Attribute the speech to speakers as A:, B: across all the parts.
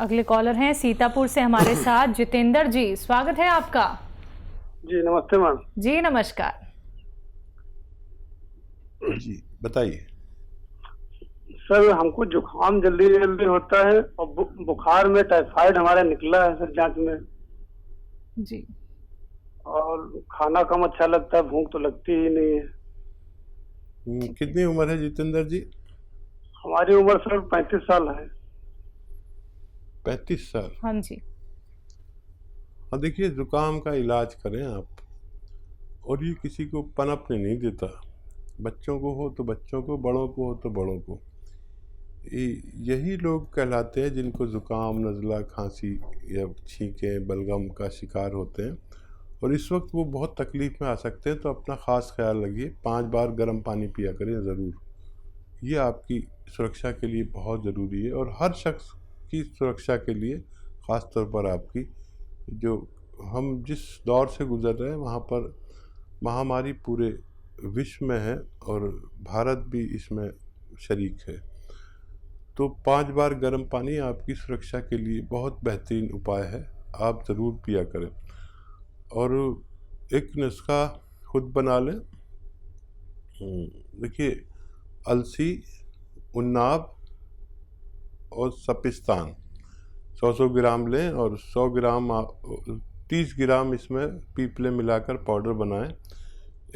A: अगले कॉलर हैं सीतापुर से हमारे साथ जितेंद्र जी, स्वागत है आपका।
B: जी नमस्ते मैम।
A: जी नमस्कार।
C: जी बताइए।
B: सर हमको जुकाम जल्दी जल्दी होता है और बुखार में टाइफाइड हमारा निकला है सर जांच में।
A: जी।
B: और खाना कम अच्छा लगता है, भूख तो लगती ही नहीं है।
C: कितनी उम्र है जितेंद्र जी?
B: हमारी उम्र सर 35 साल है।
C: 35 साल।
A: हाँ जी।
C: हाँ देखिए, जुकाम का इलाज करें आप, और ये किसी को पनपने नहीं देता। बच्चों को हो तो बच्चों को, बड़ों को हो तो बड़ों को। यही लोग कहलाते हैं जिनको जुकाम, नज़ला, खांसी या छींकें, बलगम का शिकार होते हैं, और इस वक्त वो बहुत तकलीफ़ में आ सकते हैं। तो अपना ख़ास ख्याल रखिए, 5 बार गर्म पानी पिया करें ज़रूर। ये आपकी सुरक्षा के लिए बहुत ज़रूरी है, और हर शख्स की सुरक्षा के लिए, ख़ास तौर पर आपकी, जो हम जिस दौर से गुज़र रहे हैं वहाँ पर महामारी पूरे विश्व में है और भारत भी इसमें शरीक है। तो 5 बार गर्म पानी आपकी सुरक्षा के लिए बहुत बेहतरीन उपाय है, आप ज़रूर पिया करें। और एक नुस्खा खुद बना लें। देखिए, अलसी, उन्नाब और सपिस्तान 100 ग्राम लें, और 100 ग्राम 30 ग्राम इसमें पीपले मिलाकर पाउडर बनाएं।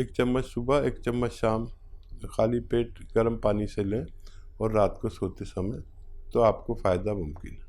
C: 1 चम्मच सुबह, 1 चम्मच शाम, खाली पेट गर्म पानी से लें, और रात को सोते समय, तो आपको फ़ायदा मुमकिन है।